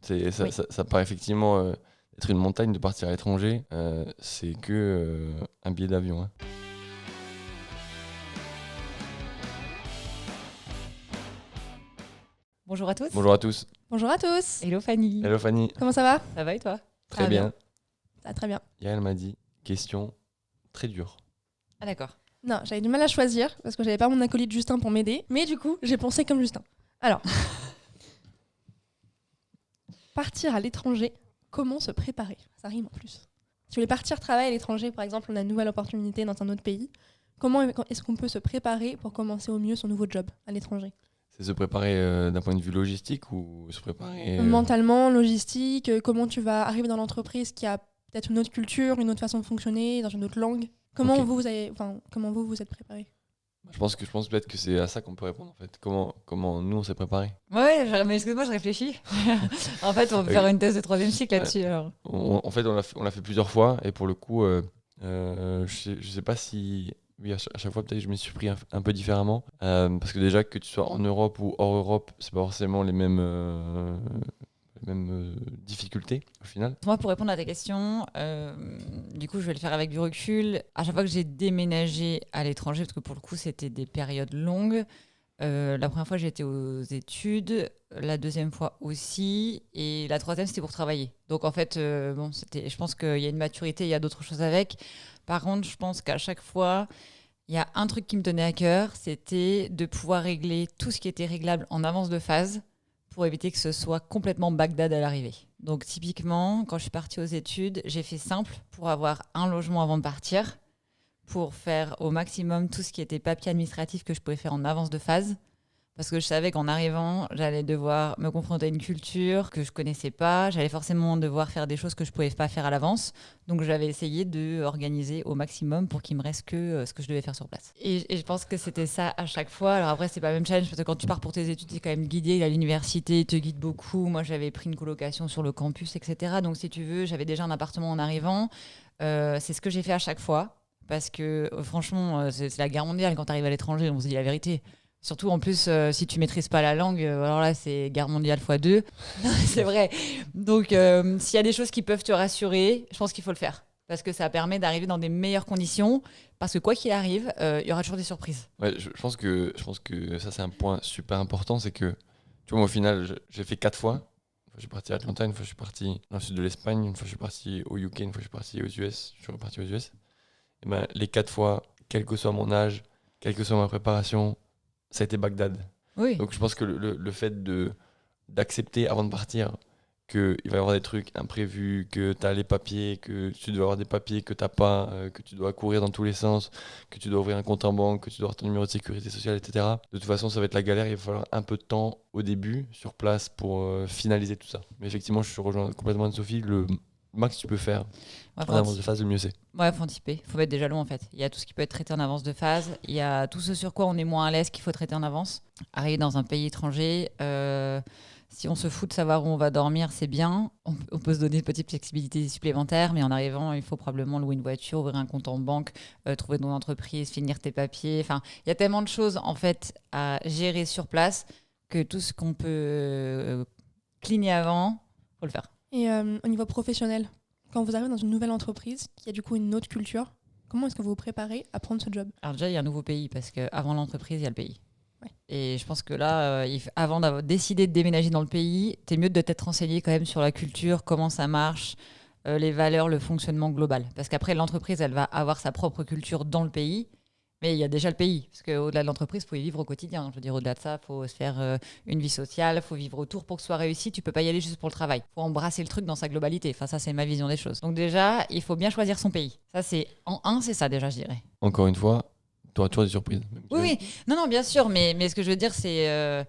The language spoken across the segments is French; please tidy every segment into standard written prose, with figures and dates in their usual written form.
Oui. Ça paraît effectivement être une montagne de partir à l'étranger. C'est que un billet d'avion. Hein. Bonjour à tous. Bonjour à tous. Bonjour à tous. Hello Fanny. Hello Fanny. Comment ça va? Ça va et toi? Très va bien. Ça va très bien. Yael m'a dit, question très dure. Ah d'accord. Non, j'avais du mal à choisir parce que j'avais pas mon acolyte Justin pour m'aider. Mais du coup, j'ai pensé comme Justin. Alors, partir à l'étranger, comment se préparer? Ça rime en plus. Si vous voulez partir travailler à l'étranger, par exemple, on a une nouvelle opportunité dans un autre pays. Comment est-ce qu'on peut se préparer pour commencer au mieux son nouveau job à l'étranger? C'est se préparer d'un point de vue logistique ou se préparer Mentalement, logistique, comment tu vas arriver dans l'entreprise qui a peut-être une autre culture, une autre façon de fonctionner, dans une autre langue. Comment Ok. comment vous êtes préparé? Je pense peut-être que c'est à ça qu'on peut répondre en fait. Comment nous on s'est préparé. Ouais, mais excuse-moi, je réfléchis. En fait, on peut faire une thèse de 3e cycle là-dessus. Alors. En fait, on l'a fait plusieurs fois et pour le coup, je sais pas si. Oui, à chaque fois, peut-être que je m'y suis pris un peu différemment. Parce que déjà, que tu sois en Europe ou hors Europe, c'est pas forcément les mêmes difficultés au final. Moi, pour répondre à ta question, du coup, je vais le faire avec du recul. À chaque fois que j'ai déménagé à l'étranger, parce que pour le coup, c'était des périodes longues, la première fois, j'étais aux études, la deuxième fois aussi, et la troisième, c'était pour travailler. Donc, en fait, je pense qu'il y a une maturité, il y a d'autres choses avec. Par contre, je pense qu'à chaque fois, il y a un truc qui me tenait à cœur, c'était de pouvoir régler tout ce qui était réglable en avance de phase pour éviter que ce soit complètement Bagdad à l'arrivée. Donc, typiquement, quand je suis partie aux études, j'ai fait simple pour avoir un logement avant de partir, pour faire au maximum tout ce qui était papier administratif que je pouvais faire en avance de phase. Parce que je savais qu'en arrivant, j'allais devoir me confronter à une culture que je connaissais pas. J'allais forcément devoir faire des choses que je pouvais pas faire à l'avance. Donc j'avais essayé d'organiser au maximum pour qu'il me reste que ce que je devais faire sur place. Et je pense que c'était ça à chaque fois. Alors après, c'est pas le même challenge parce que quand tu pars pour tes études, tu es quand même guidé. À l'université, ils te guident beaucoup. Moi, j'avais pris une colocation sur le campus, etc. Donc si tu veux, j'avais déjà un appartement en arrivant. C'est ce que j'ai fait à chaque fois. Parce que franchement, c'est la guerre mondiale quand tu arrives à l'étranger, on se dit la vérité. Surtout en plus, si tu maîtrises pas la langue, alors là, c'est guerre mondiale x2. C'est vrai. Donc, s'il y a des choses qui peuvent te rassurer, je pense qu'il faut le faire. Parce que ça permet d'arriver dans des meilleures conditions. Parce que quoi qu'il arrive, il y aura toujours des surprises. Ouais, je pense que ça, c'est un point super important. C'est que, tu vois, moi, au final, j'ai fait 4 fois. Une fois, je suis parti à Atlanta, une fois, je suis parti dans le sud de l'Espagne, une fois, je suis parti au UK, une fois, je suis parti aux US. Je suis reparti aux US. Et ben, les 4 fois, quel que soit mon âge, quelle que soit ma préparation, ça a été Bagdad. Oui. Donc je pense que le fait d'accepter avant de partir qu'il va y avoir des trucs imprévus, que tu as les papiers, que tu dois avoir des papiers que tu n'as pas, que tu dois courir dans tous les sens, que tu dois ouvrir un compte en banque, que tu dois avoir ton numéro de sécurité sociale, etc. De toute façon, ça va être la galère. Il va falloir un peu de temps au début sur place pour finaliser tout ça. Mais effectivement, je rejoins complètement Anne-Sophie. Le max que tu peux faire en avance de phase, le mieux c'est. Ouais, faut anticiper. Faut mettre des jalons en fait. Il y a tout ce qui peut être traité en avance de phase. Il y a tout ce sur quoi on est moins à l'aise qu'il faut traiter en avance. Arriver dans un pays étranger, si on se fout de savoir où on va dormir, c'est bien. On peut se donner une petite flexibilité supplémentaire, mais en arrivant, il faut probablement louer une voiture, ouvrir un compte en banque, trouver ton entreprise, finir tes papiers. Enfin, il y a tellement de choses en fait à gérer sur place que tout ce qu'on peut cligner avant, faut le faire. Et au niveau professionnel, quand vous arrivez dans une nouvelle entreprise qui a du coup une autre culture, comment est-ce que vous vous préparez à prendre ce job? Alors déjà, il y a un nouveau pays parce qu'avant l'entreprise, il y a le pays. Ouais. Et je pense que là, avant d'avoir décidé de déménager dans le pays, t'es mieux de t'être renseigné quand même sur la culture, comment ça marche, les valeurs, le fonctionnement global. Parce qu'après, l'entreprise, elle va avoir sa propre culture dans le pays, mais il y a déjà le pays. Parce qu'au-delà de l'entreprise, il faut y vivre au quotidien. Je veux dire, au-delà de ça, il faut se faire une vie sociale, il faut vivre autour pour que ce soit réussi. Tu peux pas y aller juste pour le travail. Il faut embrasser le truc dans sa globalité. Enfin, ça, c'est ma vision des choses. Donc déjà, il faut bien choisir son pays. Ça, c'est c'est ça déjà, je dirais. Encore une fois, tu auras toujours des surprises. Oui. Non, bien sûr, mais ce que je veux dire, c'est...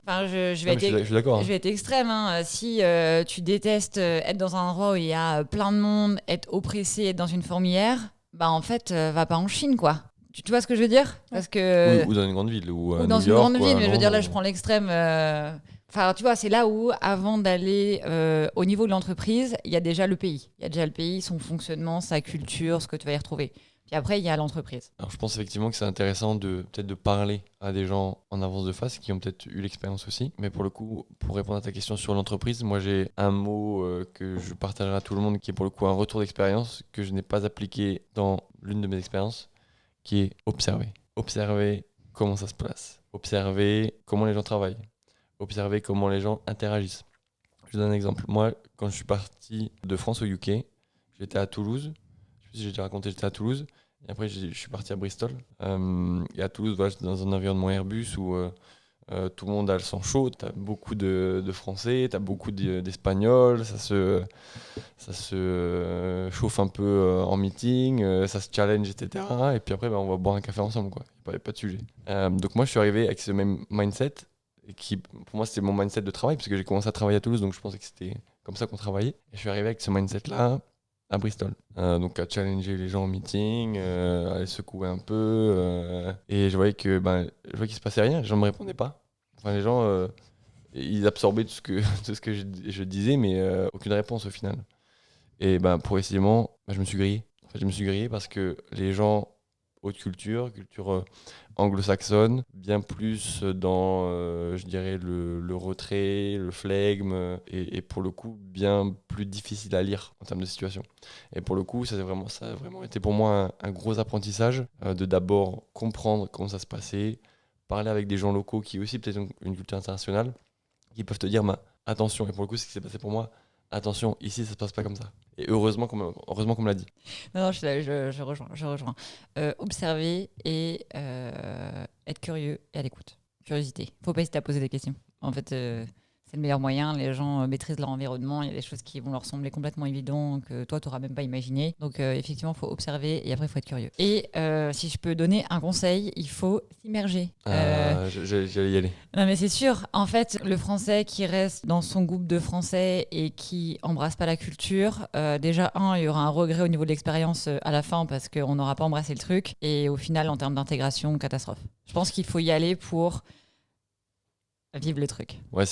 je suis d'accord. Je vais être extrême. Hein. Si tu détestes être dans un endroit où il y a plein de monde, être oppressé, être dans une fourmilière, bah en fait, va pas en Chine, quoi. Tu vois ce que je veux dire? Parce que... Ou dans une grande ville. Ou dans New une York, grande ville, mais je veux dire, là, je prends l'extrême... Enfin, tu vois, c'est là où, avant d'aller au niveau de l'entreprise, il y a déjà le pays. Il y a déjà le pays, son fonctionnement, sa culture, ce que tu vas y retrouver. Puis après, il y a l'entreprise. Alors je pense effectivement que c'est intéressant peut-être de parler à des gens en avance de phase qui ont peut-être eu l'expérience aussi. Mais pour le coup, pour répondre à ta question sur l'entreprise, moi j'ai un mot que je partagerai à tout le monde qui est pour le coup un retour d'expérience que je n'ai pas appliqué dans l'une de mes expériences, qui est observer. Observer comment ça se passe. Observer comment les gens travaillent. Observer comment les gens interagissent. Je vous donne un exemple. Moi, quand je suis parti de France au UK, j'étais à Toulouse. Je sais pas si j'ai déjà raconté, j'étais à Toulouse. Et après, je suis parti à Bristol. Et à Toulouse, voilà, j'étais dans un environnement Airbus où tout le monde a le sang chaud. Tu as beaucoup de Français, tu as beaucoup d'Espagnols. Ça se chauffe un peu en meeting, ça se challenge, etc. Et puis après, on va boire un café ensemble, quoi. Il n'y a pas de sujet. Donc moi, je suis arrivé avec ce même mindset, et qui, pour moi, c'était mon mindset de travail, parce que j'ai commencé à travailler à Toulouse, donc je pensais que c'était comme ça qu'on travaillait. Et je suis arrivé avec ce mindset-là à Bristol. Donc à challenger les gens en meeting, à les secouer un peu. Et je voyais qu'il se passait rien, les gens ne me répondaient pas. Enfin, les gens, ils absorbaient tout ce que je disais, mais aucune réponse au final. Et progressivement, je me suis grillé. En fait, je me suis grillé parce que les gens haute culture anglo-saxonne, bien plus dans, je dirais, le retrait, le flegme, et pour le coup, bien plus difficile à lire en termes de situation. Et pour le coup, ça a vraiment été pour moi un gros apprentissage, de d'abord comprendre comment ça se passait, parler avec des gens locaux qui aussi peut-être ont une culture internationale, qui peuvent te dire, attention, et pour le coup, c'est ce qui s'est passé pour moi, attention, ici, ça se passe pas comme ça. Et heureusement qu'on me l'a dit. Non, je rejoins. Observer et être curieux et à l'écoute. Curiosité. Faut pas hésiter à poser des questions. En fait, c'est le meilleur moyen. Les gens maîtrisent leur environnement. Il y a des choses qui vont leur sembler complètement évidentes que toi, tu n'auras même pas imaginé. Donc, effectivement, il faut observer et après, il faut être curieux. Et si je peux donner un conseil, il faut s'immerger. J'allais y aller. Non, mais c'est sûr. En fait, le français qui reste dans son groupe de français et qui embrasse pas la culture, déjà, il y aura un regret au niveau de l'expérience à la fin parce qu'on n'aura pas embrassé le truc. Et au final, en termes d'intégration, catastrophe. Je pense qu'il faut y aller pour vivre le truc. Ouais,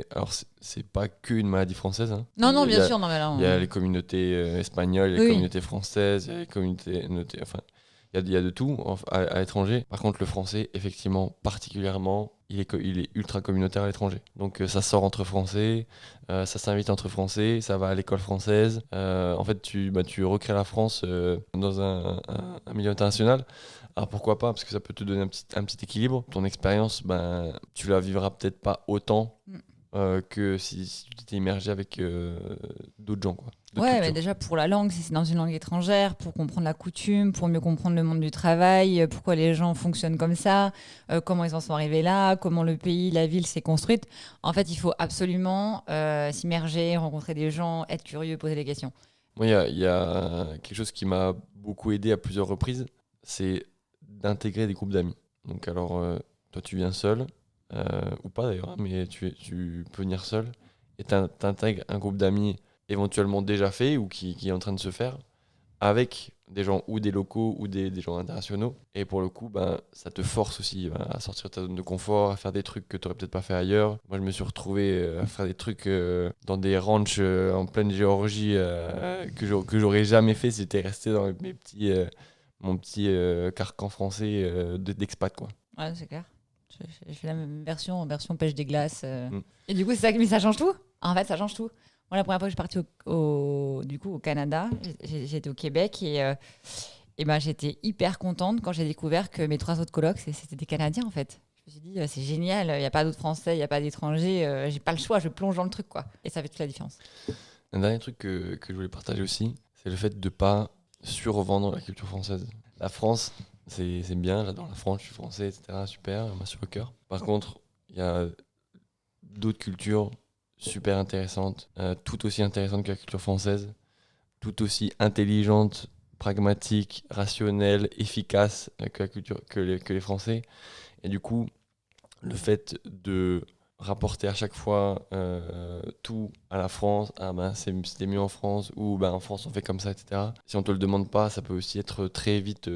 alors c'est pas qu'une maladie française. Hein. Non, bien sûr. Non, mais là, il y a les communautés espagnoles, il y a les communautés françaises, il y a les communautés enfin, il y a de tout à l'étranger. Par contre, le français, effectivement, particulièrement, il est ultra communautaire à l'étranger. Donc ça sort entre français, ça s'invite entre français, ça va à l'école française. En fait, tu recrées la France dans un milieu international. Alors pourquoi pas, parce que ça peut te donner un petit équilibre. Ton expérience, tu la vivras peut-être pas autant que si tu t'étais immergé avec d'autres gens, quoi. Ouais, mais déjà pour la langue, si c'est dans une langue étrangère, pour comprendre la coutume, pour mieux comprendre le monde du travail, pourquoi les gens fonctionnent comme ça, comment ils en sont arrivés là, comment le pays, la ville s'est construite. En fait, il faut absolument s'immerger, rencontrer des gens, être curieux, poser des questions. Moi, il y a quelque chose qui m'a beaucoup aidé à plusieurs reprises, c'est d'intégrer des groupes d'amis. Donc alors, toi tu viens seul, ou pas d'ailleurs, hein, mais tu peux venir seul, et t'intègres un groupe d'amis éventuellement déjà fait ou qui est en train de se faire, avec des gens ou des locaux ou des gens internationaux. Et pour le coup, ça te force aussi à sortir de ta zone de confort, à faire des trucs que tu n'aurais peut-être pas fait ailleurs. Moi, je me suis retrouvé à faire des trucs dans des ranchs en pleine Géorgie que j'aurais jamais fait si j'étais resté dans mon petit carcan français d'expat, quoi. Ouais, c'est clair. J'ai fait la même version pêche des glaces. Et du coup, c'est ça, mais ça change tout. En fait, ça change tout. Moi, la première fois que je suis partie au Canada, j'étais au Québec et j'étais hyper contente quand j'ai découvert que mes 3 autres colocs, c'était des Canadiens en fait. Je me suis dit, c'est génial, il n'y a pas d'autres Français, il n'y a pas d'étrangers, j'ai pas le choix, je plonge dans le truc, quoi. Et ça fait toute la différence. Un dernier truc que je voulais partager aussi, c'est le fait de ne pas survendre la culture française. La France, c'est bien, j'adore la France, je suis français, etc. Super, elle m'a sur le cœur. Par contre, il y a d'autres cultures super intéressante, tout aussi intéressante que la culture française, tout aussi intelligente, pragmatique, rationnelle, efficace que la culture que les Français. Et du coup, le fait de rapporter à chaque fois tout à la France, c'était mieux en France, ou en France on fait comme ça, etc. Si on te le demande pas, ça peut aussi être très vite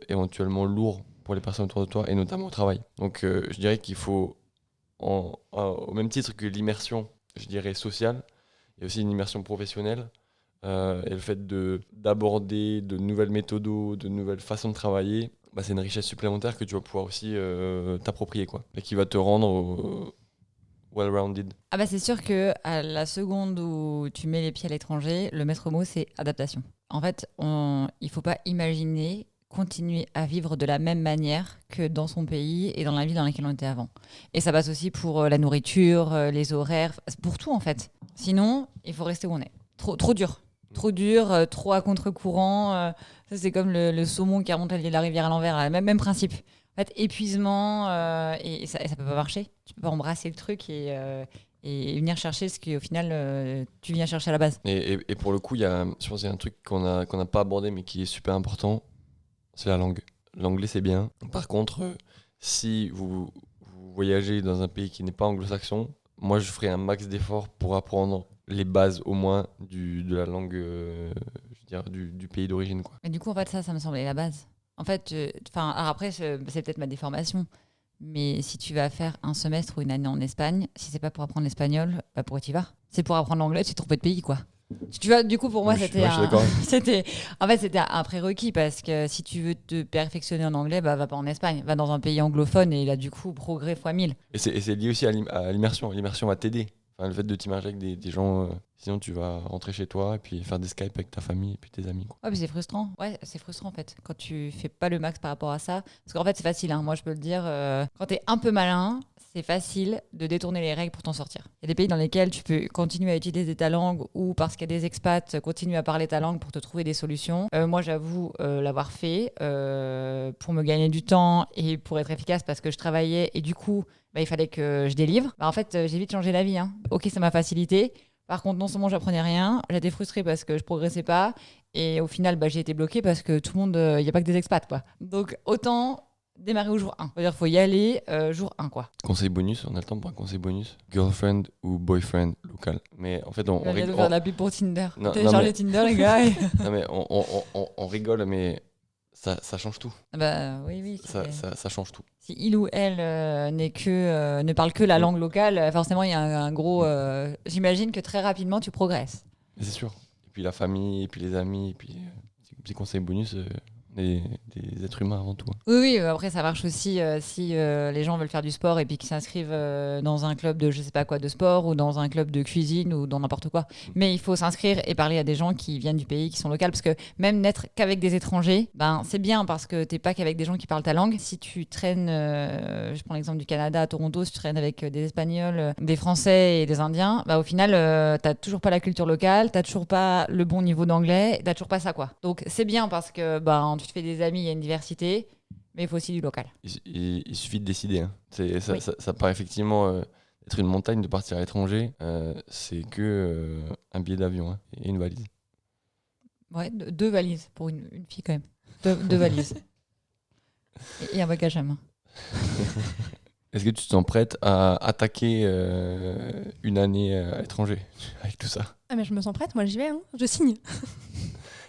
éventuellement lourd pour les personnes autour de toi, et notamment au travail. Donc je dirais qu'il faut, au même titre que l'immersion, je dirais sociale, il y a aussi une immersion professionnelle. et le fait d'aborder de nouvelles méthodes, de nouvelles façons de travailler, c'est une richesse supplémentaire que tu vas pouvoir aussi t'approprier, quoi, et qui va te rendre well-rounded. Ah bah c'est sûr que à la seconde où tu mets les pieds à l'étranger, le maître mot c'est adaptation. En fait, il faut pas imaginer continuer à vivre de la même manière que dans son pays et dans la ville dans laquelle on était avant. Et ça passe aussi pour la nourriture, les horaires, pour tout en fait. Sinon, il faut rester où on est. Trop dur. Trop dur, trop à contre-courant. Ça, c'est comme le saumon qui remonte la rivière à l'envers. Même principe. En fait, épuisement, et ça peut pas marcher. Tu peux pas embrasser le truc et venir chercher ce qu'au final, tu viens chercher à la base. Et pour le coup, je pense qu'il y a un truc qu'on n'a pas abordé, mais qui est super important, c'est la langue. L'anglais, c'est bien. Par contre, si vous voyagez dans un pays qui n'est pas anglo-saxon, moi, je ferai un max d'efforts pour apprendre les bases, au moins, de la langue du pays d'origine, quoi. Et du coup, en fait, ça me semblait la base. En fait, alors après, c'est peut-être ma déformation, mais si tu vas faire un semestre ou une année en Espagne, si c'est pas pour apprendre l'espagnol, pourquoi tu y vas ? C'est pour apprendre l'anglais, tu te trompes de pays, quoi. Tu vois, du coup, pour moi, Oui, c'était c'était un prérequis parce que si tu veux te perfectionner en anglais, va pas en Espagne, va dans un pays anglophone et là, du coup, progrès fois 1000. Et c'est lié aussi à l'immersion. L'immersion va t'aider. Enfin, le fait de t'immerger avec des gens, sinon tu vas rentrer chez toi et puis faire des Skype avec ta famille et puis tes amis, quoi. Ouais, mais c'est frustrant. Ouais, c'est frustrant en fait quand tu fais pas le max par rapport à ça. Parce qu'en fait, c'est facile. Moi, je peux le dire. Quand t'es un peu malin, c'est facile de détourner les règles pour t'en sortir. Il y a des pays dans lesquels tu peux continuer à utiliser ta langue ou parce qu'il y a des expats, continuer à parler ta langue pour te trouver des solutions. Moi, j'avoue l'avoir fait pour me gagner du temps et pour être efficace parce que je travaillais et du coup, il fallait que je délivre. En fait, j'ai vite changé la vie. Ok, ça m'a facilité. Par contre, non seulement j'apprenais rien, j'étais frustrée parce que je progressais pas. Et au final, j'ai été bloquée parce que tout le monde, il n'y a pas que des expats, quoi. Donc, autant démarrer au jour 1. C'est-à-dire qu'il faut y aller jour 1, quoi. Conseil bonus, on a le temps pour un conseil bonus. Girlfriend ou boyfriend local. Mais en fait, on rigole. Faire de la pub pour Tinder. Non, Télécharger Tinder, les gars. Non, mais on rigole, mais ça change tout. Oui. Ça change tout. Si il ou elle ne parle que la langue locale, forcément, il y a un gros... J'imagine que très rapidement, tu progresses. Mais c'est sûr. Et puis la famille, et puis les amis, et puis petit conseil bonus, des êtres humains avant tout. Oui, après ça marche aussi si les gens veulent faire du sport et puis qu'ils s'inscrivent dans un club de je sais pas quoi de sport ou dans un club de cuisine ou dans n'importe quoi. Mais il faut s'inscrire et parler à des gens qui viennent du pays, qui sont locaux, parce que même n'être qu'avec des étrangers, c'est bien parce que t'es pas qu'avec des gens qui parlent ta langue. Si tu traînes, je prends l'exemple du Canada à Toronto, si tu traînes avec des Espagnols, des Français et des Indiens, au final t'as toujours pas la culture locale, t'as toujours pas le bon niveau d'anglais, t'as toujours pas ça, quoi. Donc c'est bien parce que tu te fais des amis, il y a une diversité, mais il faut aussi du local. Il suffit de décider. Ça paraît effectivement être une montagne de partir à l'étranger. C'est que un billet d'avion et une valise. Ouais, 2 valises pour une fille quand même. 2 valises. Et un bagage à main. Est-ce que tu te sens prête à attaquer une année à l'étranger avec tout ça ? Ah mais je me sens prête, moi j'y vais, je signe.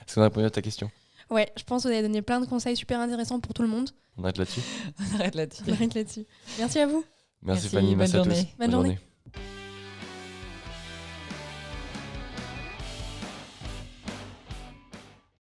Est-ce qu'on a répondu à ta question ? Ouais, je pense que vous avez donné plein de conseils super intéressants pour tout le monde. On arrête là-dessus ? On arrête là-dessus. Merci à vous. Merci Fanny, merci à tous. Bonne journée.